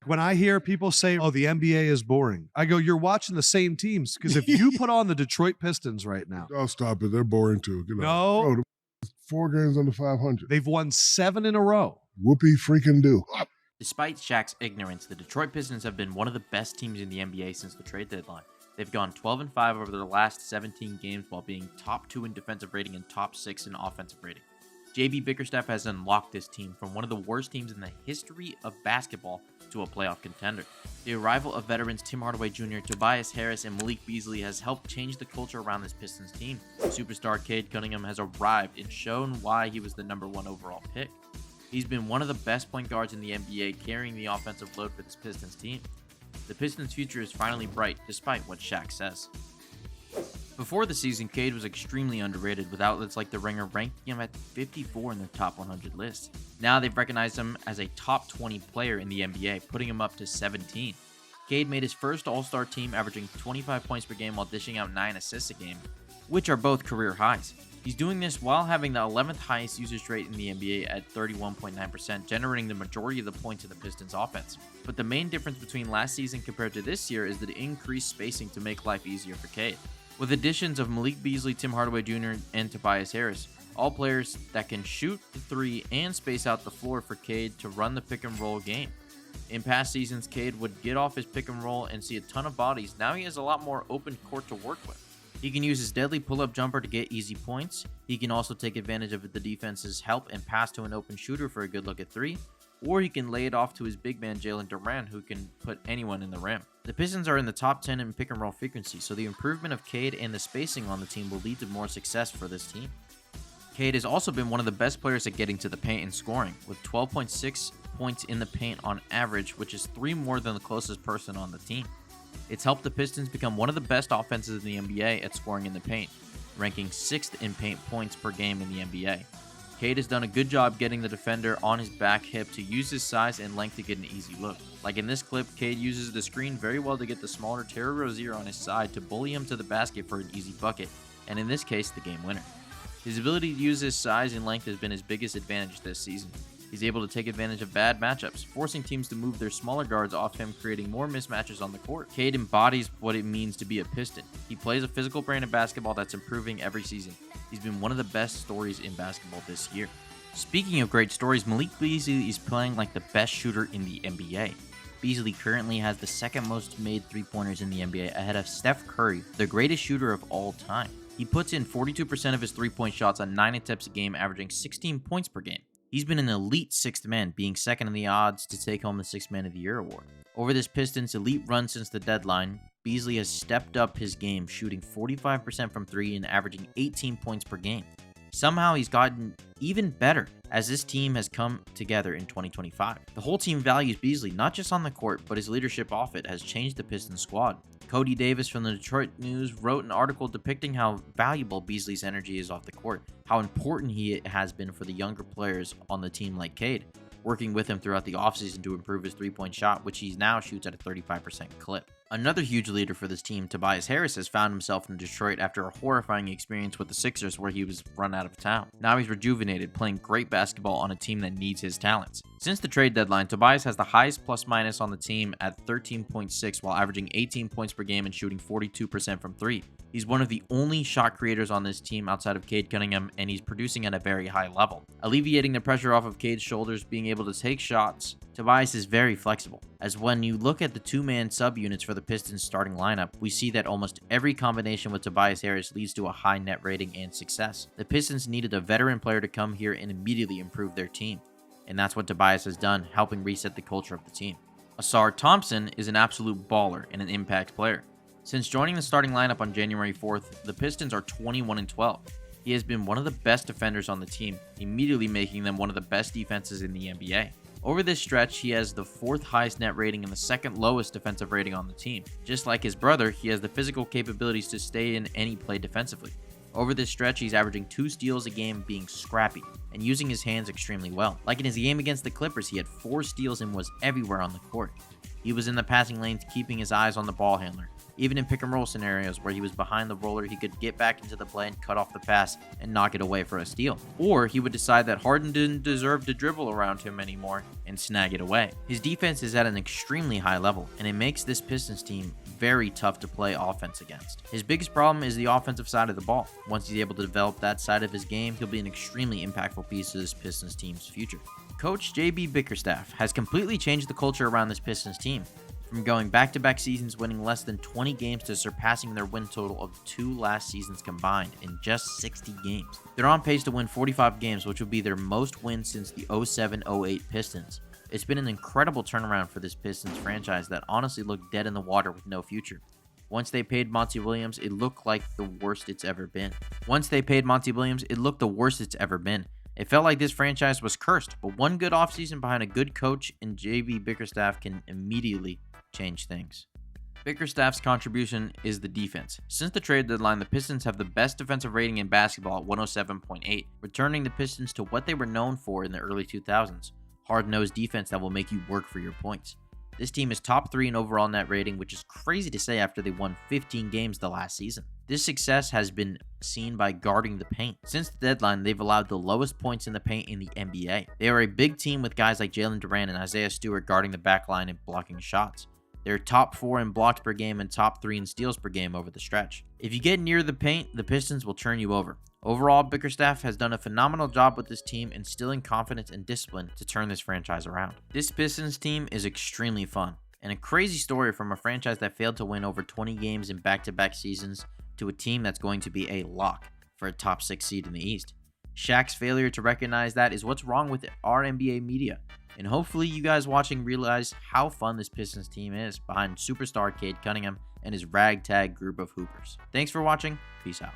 When I hear people say, oh, the NBA is boring, I go, you're watching the same teams. Because if you put on the Detroit Pistons right now. Oh, stop it. They're boring too. No. Bro, 4 games under 500. They've won 7 in a row. Whoopee freaking do. Despite Shaq's ignorance, the Detroit Pistons have been one of the best teams in the NBA since the trade deadline. They've gone 12-5 over their last 17 games while being top 2 in defensive rating and top 6 in offensive rating. JB Bickerstaff has unlocked this team from one of the worst teams in the history of basketball to a playoff contender. The arrival of veterans Tim Hardaway Jr., Tobias Harris, and Malik Beasley has helped change the culture around this Pistons team. Superstar Cade Cunningham has arrived and shown why he was the #1 overall pick. He's been one of the best point guards in the NBA, carrying the offensive load for this Pistons team. The Pistons' future is finally bright, despite what Shaq says. Before the season, Cade was extremely underrated, with outlets like The Ringer ranking him at 54 in their top 100 list. Now they've recognized him as a top 20 player in the NBA, putting him up to 17. Cade made his first All-Star team, averaging 25 points per game while dishing out 9 assists a game, which are both career highs. He's doing this while having the 11th highest usage rate in the NBA at 31.9%, generating the majority of the points in the Pistons offense. But the main difference between last season compared to this year is the increased spacing to make life easier for Cade. With additions of Malik Beasley, Tim Hardaway Jr., and Tobias Harris, all players that can shoot the 3 and space out the floor for Cade to run the pick and roll game. In past seasons, Cade would get off his pick and roll and see a ton of bodies. Now he has a lot more open court to work with. He can use his deadly pull-up jumper to get easy points. He can also take advantage of the defense's help and pass to an open shooter for a good look at 3. Or he can lay it off to his big man Jalen Durant, who can put anyone in the rim. The Pistons are in the top 10 in pick and roll frequency, so the improvement of Cade and the spacing on the team will lead to more success for this team. Cade has also been one of the best players at getting to the paint and scoring, with 12.6 points in the paint on average, which is 3 more than the closest person on the team. It's helped the Pistons become one of the best offenses in the NBA at scoring in the paint, ranking 6th in paint points per game in the NBA. Cade has done a good job getting the defender on his back hip to use his size and length to get an easy look. Like in this clip, Cade uses the screen very well to get the smaller Terry Rozier on his side to bully him to the basket for an easy bucket, and in this case, the game winner. His ability to use his size and length has been his biggest advantage this season. He's able to take advantage of bad matchups, forcing teams to move their smaller guards off him, creating more mismatches on the court. Cade embodies what it means to be a Piston. He plays a physical brand of basketball that's improving every season. He's been one of the best stories in basketball this year. Speaking of great stories, Malik Beasley is playing like the best shooter in the NBA. Beasley currently has the second most made three-pointers in the NBA, ahead of Steph Curry, the greatest shooter of all time. He puts in 42% of his three-point shots on 9 attempts a game, averaging 16 points per game. He's been an elite 6th man, being second in the odds to take home the 6th Man of the Year award. Over this Pistons' elite run since the deadline, Beasley has stepped up his game, shooting 45% from 3 and averaging 18 points per game. Somehow he's gotten even better as this team has come together in 2025. The whole team values Beasley, not just on the court, but his leadership off it has changed the Pistons squad. Cody Davis from the Detroit News wrote an article depicting how valuable Beasley's energy is off the court, how important he has been for the younger players on the team like Cade, working with him throughout the offseason to improve his three-point shot, which he now shoots at a 35% clip. Another huge leader for this team, Tobias Harris, has found himself in Detroit after a horrifying experience with the Sixers where he was run out of town. Now he's rejuvenated, playing great basketball on a team that needs his talents. Since the trade deadline, Tobias has the highest plus-minus on the team at 13.6 while averaging 18 points per game and shooting 42% from 3. He's one of the only shot creators on this team outside of Cade Cunningham, and he's producing at a very high level. Alleviating the pressure off of Cade's shoulders, being able to take shots, Tobias is very flexible. As when you look at the two-man sub-units for the Pistons starting lineup, we see that almost every combination with Tobias Harris leads to a high net rating and success. The Pistons needed a veteran player to come here and immediately improve their team, and that's what Tobias has done, helping reset the culture of the team. Asar Thompson is an absolute baller and an impact player. Since joining the starting lineup on January 4th, the Pistons are 21-12. He has been one of the best defenders on the team, immediately making them one of the best defenses in the NBA. Over this stretch, he has the 4th highest net rating and the 2nd lowest defensive rating on the team. Just like his brother, he has the physical capabilities to stay in any play defensively. Over this stretch, he's averaging 2 steals a game, being scrappy, and using his hands extremely well. Like in his game against the Clippers, he had 4 steals and was everywhere on the court. He was in the passing lanes keeping his eyes on the ball handler. Even in pick and roll scenarios where he was behind the roller, he could get back into the play and cut off the pass and knock it away for a steal. Or he would decide that Harden didn't deserve to dribble around him anymore and snag it away. His defense is at an extremely high level, and it makes this Pistons team very tough to play offense against. His biggest problem is the offensive side of the ball. Once he's able to develop that side of his game, he'll be an extremely impactful piece of this Pistons team's future. Coach JB Bickerstaff has completely changed the culture around this Pistons team, from going back-to-back seasons winning less than 20 games to surpassing their win total of 2 last seasons combined in just 60 games. They're on pace to win 45 games, which would be their most wins since the 07-08 Pistons. It's been an incredible turnaround for this Pistons franchise that honestly looked dead in the water with no future. Once they paid Monty Williams, it looked like the worst it's ever been. It felt like this franchise was cursed, but one good offseason behind a good coach and JB Bickerstaff can immediately change things. Bickerstaff's contribution is the defense. Since the trade deadline, the Pistons have the best defensive rating in basketball at 107.8, returning the Pistons to what they were known for in the early 2000s, hard-nosed defense that will make you work for your points. This team is top 3 in overall net rating, which is crazy to say after they won 15 games the last season. This success has been seen by guarding the paint. Since the deadline, they've allowed the lowest points in the paint in the NBA. They are a big team with guys like Jalen Duran and Isaiah Stewart guarding the backline and blocking shots. They're top 4 in blocks per game and top 3 in steals per game over the stretch. If you get near the paint, the Pistons will turn you over. Overall, Bickerstaff has done a phenomenal job with this team, instilling confidence and discipline to turn this franchise around. This Pistons team is extremely fun, and a crazy story from a franchise that failed to win over 20 games in back-to-back seasons to a team that's going to be a lock for a top 6 seed in the East. Shaq's failure to recognize that is what's wrong with our NBA media, and hopefully you guys watching realize how fun this Pistons team is behind superstar Cade Cunningham and his ragtag group of hoopers. Thanks for watching. Peace out.